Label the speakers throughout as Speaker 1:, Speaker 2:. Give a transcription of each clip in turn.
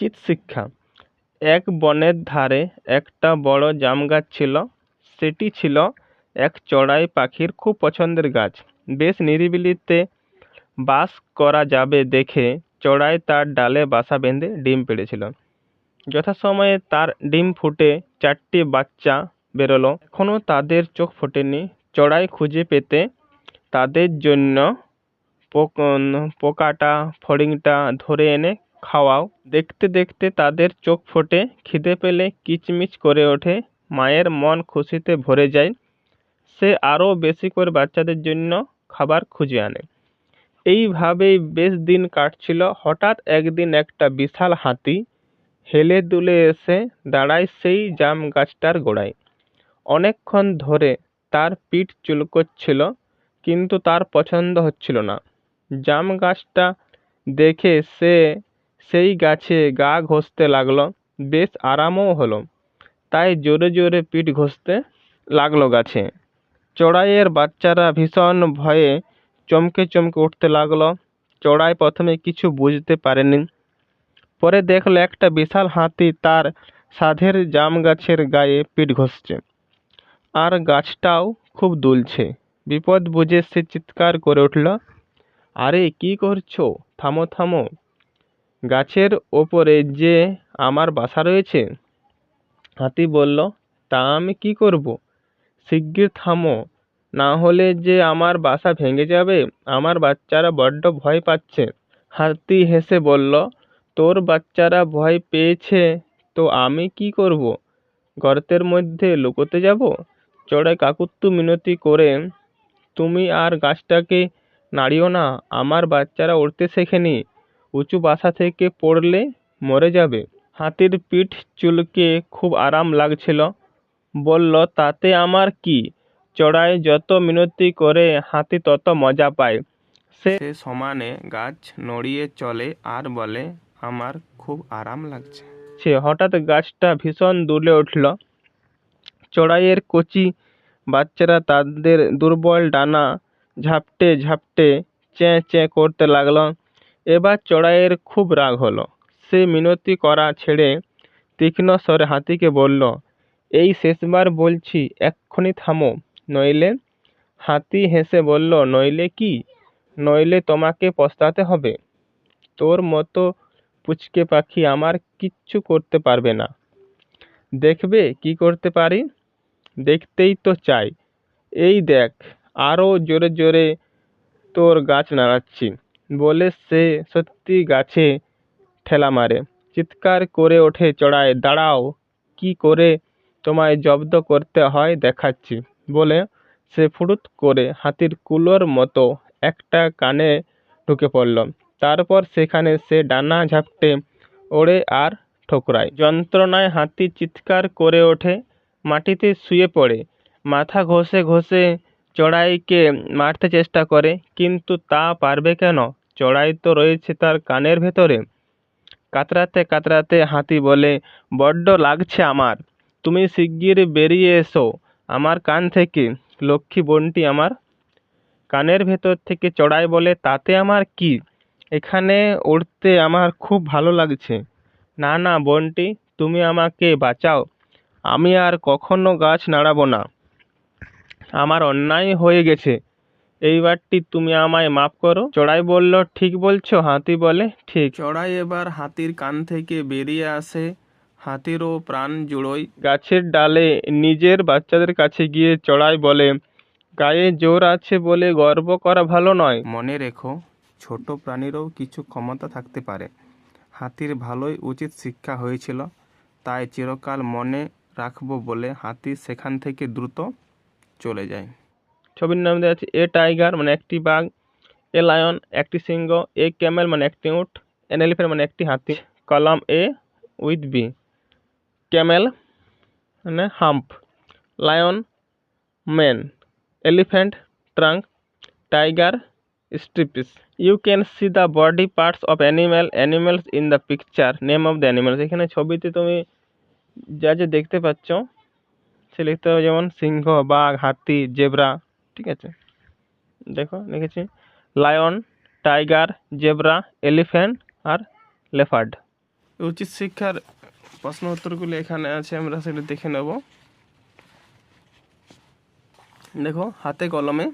Speaker 1: উচিত শিক্ষা। এক বনের ধারে একটা বড় জাম গাছ ছিল। সেটি ছিল এক চড়াই পাখির খুব পছন্দের গাছ। বেশ নিরিবিলিতে বাস করা যাবে দেখে চড়াই তার ডালে বাসা বেঁধে ডিম পেড়েছিল। যথাসময়ে তার ডিম ফুটে 4টি বাচ্চা বেরোলো। এখনও তাদের চোখ ফোটেনি। চড়াই খুঁজে পেতে তাদের জন্য পোকাটা ফড়িংটা ধরে এনে খাওয়াও। দেখতে দেখতে তাদের চোখ ফোটে, খিদে পেলে কিচমিচ করে ওঠে, মায়ের মন খুশিতে ভরে যায়। সে আরও বেশি করে বাচ্চাদের জন্য খাবার খুঁজে আনে। এইভাবেই বেশ দিন কাটছিল। হঠাৎ একদিন একটা বিশাল হাতি হেলে দুলে এসে দাঁড়ায় সেই জাম গাছটার গোড়ায়। অনেকক্ষণ ধরে তার পিঠ চুলকোচ্ছিল, কিন্তু তার পছন্দ হচ্ছিল না। জাম গাছটা দেখে সে সেই গাছে গা ঘষতে লাগলো। বেশ আরামও হলো, তাই জোরে জোরে পিঠ ঘষতে লাগলো গাছে। চড়াইয়ের বাচ্চারা ভীষণ ভয়ে চমকে চমকে উঠতে লাগলো। চড়াই প্রথমে কিছু বুঝতে পারেনি, পরে দেখলো একটা বিশাল হাতি তার সাধের জাম গাছের গায়ে পিঠ ঘষছে, আর গাছটাও খুব দুলছে। বিপদ বুঝে সে চিৎকার করে উঠল, আরে কি করছো, থামো থামো, গাছের ওপরে যে আমার বাসা রয়েছে। হাতি বলল, তা আমি কি করব, শিগগির থামো, না হলে যে আমার বাসা ভেঙে যাবে। আমার বাচ্চারা বড্ড ভয় পাচ্ছে। হাতি হেসে বলল, তোর বাচ্চারা ভয় পেয়েছে তো আমি কি করব, গর্তের মধ্যে লুকোতে যাব। চড়াই কাকুত্তু মিনতি করে, তুমি আর গাছটাকে নাড়িও না, আমার বাচ্চারা উড়তে শেখেনি, উঁচু বাসা থেকে পড়লে মরে যাবে। হাতির পিঠ চুলকে খুব আরাম লাগছিল, বলল, তাতে আমার কি। চড়াই যত মিনতি করে হাতি তত মজা পায়। সে সমানে গাছ নড়িয়ে চলে আর বলে, আমার খুব আরাম লাগছে। হঠাৎ গাছটা ভীষণ দুলে উঠল। চড়াইয়ের কচি বাচ্চারা তাদের দুর্বল ডানা ঝাপটে ঝাপটে চেঁ চেঁ করতে লাগলো। এবার চড়াইয়ের খুব রাগ হলো। সে মিনতি করা ছেড়ে তীক্ষ্ণ স্বরে হাতিকে বলল, এই শেষবার বলছি, এক্ষুনি থামো, নইলে। হাতি হেসে বলল, নইলে কি? নইলে তোমাকে পস্তাতে হবে। তোর মতো পুচকে পাখি আমার কিচ্ছু করতে পারবে না। দেখবে কি করতে পারি? দেখতেই তো চাই। এই দেখ, আরও জোরে জোরে তোর গাছ নাড়াচ্ছি। বলে সে সত্যি গাছে ঠেলা মারে। চিৎকার করে ওঠে চড়াই, দাঁড়াও, কি করে তোমায় জব্দ করতে হয় দেখাচ্ছি। বলে সে ফুরুত করে হাতির কুলোর মতো একটা কানে ঢুকে পড়ল। তারপর সেখানে সে ডানা ঝাপটে ওড়ে আর ঠোকরায়। যন্ত্রণায় হাতি চিৎকার করে ওঠে, মাটিতে শুয়ে পড়ে, মাথা ঘষে ঘষে চড়াইকে মারতে চেষ্টা করে, কিন্তু তা পারবে কেন? চড়াই তো রয়েছে তার কানের ভেতরে। কাতরাতে কাতরাতে হাতি বলে, বড্ড লাগছে আমার, তুমি শিগগির বেরিয়ে এসো আমার কান থেকে, লক্ষ্মী বোনটি আমার। কানের ভেতর থেকে চড়াই বলে, তাতে আমার কি, এখানে উড়তে আমার খুব ভালো লাগছে। না না বোনটি, তুমি আমাকে বাঁচাও, আমি আর কখনো গাছ নাড়াবো না, আমার অন্যায় হয়ে গেছে, এইবারটি তুমি আমায় মাফ করো। চড়াই বলল, ঠিক বলছো। হাতি বলে, ঠিক। চড়াই এবার হাতির কান থেকে বেরিয়ে আসে। হাতিরও প্রাণ জুড়োয়। গাছের ডালে নিজের বাচ্চাদের কাছে গিয়ে চড়াই বলে, গায়ে জোর আছে বলে গর্ব করা ভালো নয়, মনে রেখো ছোট প্রাণীরও কিছু ক্ষমতা থাকতে পারে। হাতির ভালোই উচিত শিক্ষা হয়েছিল, তাই চিরকাল মনে রাখবো বলে হাতি সেখান থেকে দ্রুত চলে যায়। ছবির নাম দেওয়া আছে এ টাইগার মানে একটি বাঘ, এ লায়ন একটি সিংহ, এ ক্যামেল মানে একটি উট, এন এলিফ্যান্ট মানে একটি হাতি। Column A with B, camel মানে hump, lion mane, elephant trunk, tiger stripes. You can see the body parts of animals in the picture, name of the animals. এখানে ছবিতে তুমি যা যা দেখতে পাচ্ছ সে লিখতে হবে, যেমন সিংহ, বাঘ, হাতি, জেব্রা। ঠিক আছে, দেখো লিখেছি লায়ন, টাইগার, জেব্রা, এলিফ্যান্ট আর লেপার্ড। উচিত শিক্ষার প্রশ্ন উত্তরগুলি এখানে আছে, আমরা সেগুলি দেখে নেব। দেখো হাতে কলমে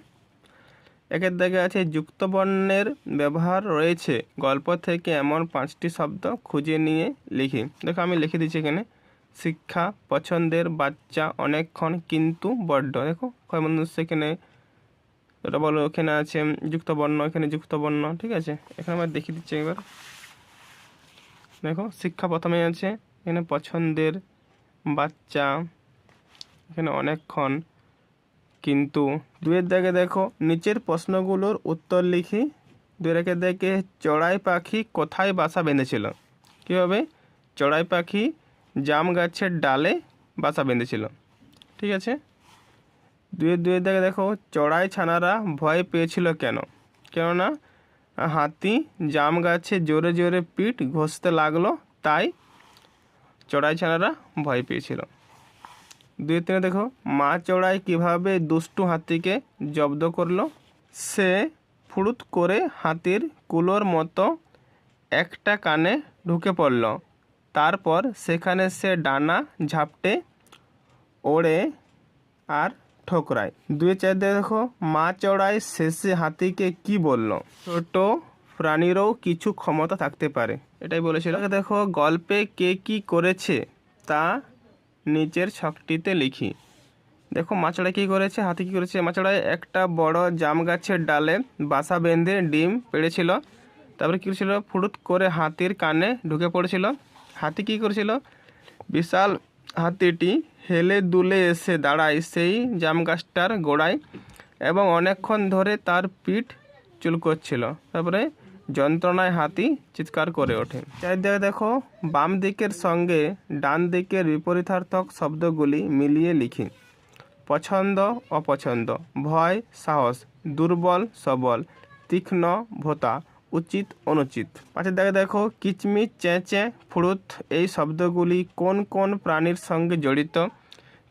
Speaker 1: একের দাগে আছে যুক্ত বর্ণের ব্যবহার রয়েছে গল্প থেকে এমন 5টি শব্দ খুঁজে নিয়ে লিখি। দেখো আমি লিখে দিচ্ছি এখানে শিক্ষা, পছন্দের, বাচ্চা, অনেকক্ষণ, কিন্তু, বড্ড। দেখো কয় বন্ধু সেখানে এটা বলো, এখানে আছে যুক্ত বর্ণ, এখানে যুক্ত বর্ণ, ঠিক আছে। এখানে আমরা দেখিয়ে দিচ্ছি একবার। দেখো শিক্ষা প্রথমে আছে, এখানে পছন্দের, বাচ্চা, এখানে অনেকক্ষণ, কিন্তু। দুয়ের দাগে দেখো নিচের প্রশ্নগুলোর উত্তর লিখি। দুয়ের একের দাগে চড়াই পাখি কোথায় বাসা বেঁধেছিল? কীভাবে? চড়াই পাখি জাম গাছের ডালে বাসা বেঁধেছিল, ঠিক আছে। দুয়ের দাগে দেখো চড়াই ছানারা ভয় পেয়েছিল কেন? কেননা হাতি জাম গাছে জোরে জোরে পিঠ ঘষতে লাগলো, তাই চড়াই ছানারা ভয় পেয়েছিল। 2-3 দেখো মা চড়াই কিভাবে দুষ্টু হাতিকে জব্দ করলো? সে ফুড়ুত করে হাতির কুলোর মতো একটা কানে ঢুকে পড়ল, তারপর সেখানে সে ডানা ঝাপটে ওড়ে আর ঠোকরায়। 2-4 দেখো মা চড়াই শেষে হাতিকে কি বলল? ছোট প্রাণীরও কিছু ক্ষমতা থাকতে পারে, এটাই বলেছিল। দেখো গল্পে কে কি করেছে তা নিচের ছকটিতে লিখি। দেখো মাছড়াই কী করেছে, হাতি কী করেছে? মাছড়াই একটা বড় জাম গাছের ডালে বাসা বেঁধে ডিম পেড়েছিল। তারপরে কী করেছিল? ফুড়ুত করে হাতির কানে ঢুকে পড়েছিল। হাতি কী করেছিল? বিশাল হাতিটি হেলে দুলে এসে দাঁড়ায় সেই জাম গাছটার গোড়ায় এবং অনেকক্ষণ ধরে তার পিঠ চুলকোচ্ছিল। তারপরে যন্ত্রণায় হাতি চিৎকার করে ওঠে। চারিদিকে দেখো বাম দিকের সঙ্গে ডান দিকের বিপরীতার্থক শব্দগুলি মিলিয়ে লিখি। পছন্দ, অপছন্দ, ভয়, সাহস, দুর্বল, সবল, তীক্ষ্ণ, ভোঁতা, উচিত, অনুচিত। পাশের দিকে দেখো কিচমিচ, চেঁচে, ফুড়ুত এই শব্দগুলি কোন কোন প্রাণীর সঙ্গে জড়িত,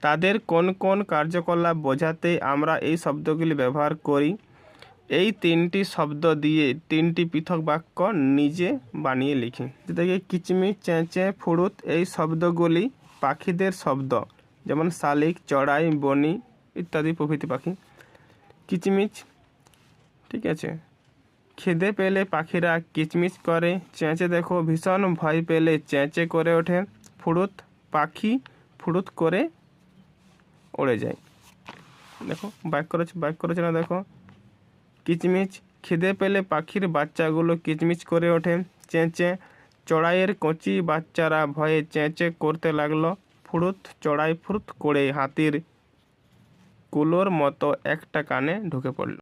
Speaker 1: তাদের কোন কোন কার্যকলাপ বোঝাতে আমরা এই শব্দগুলি ব্যবহার করি। এই 3টি শব্দ দিয়ে 3টি পৃথক বাক্য নিজে বানিয়ে লিখি। দেখে কিচমিচ, চেঁচে, ফুড়ুত এই শব্দগুলি পাখিদের শব্দ, যেমন শালিক, চড়াই, বনি ইত্যাদি প্রভৃতি পাখি। কিচমিচ, ঠিক আছে, খিদে পেলে পাখিরা কিচমিচ করে। চেঁচে দেখো ভীষণ ভয় পেলে চেঁচে করে ওঠে। ফুড়ুত পাখি ফুড়ুত করে উড়ে যায়। দেখো বাইক করেছে না? দেখো কিচমিচ, খিদে পেলে পাখির বাচ্চাগুলো কিচমিচ করে ওঠে। চেঁচে, চড়াইয়ের কচি বাচ্চারা ভয়ে চেঁচে করতে লাগলো। ফুড়ুত, চড়াই ফুড়ুত করে হাতির কুলোর মতো একটা কানে ঢুকে পড়ল।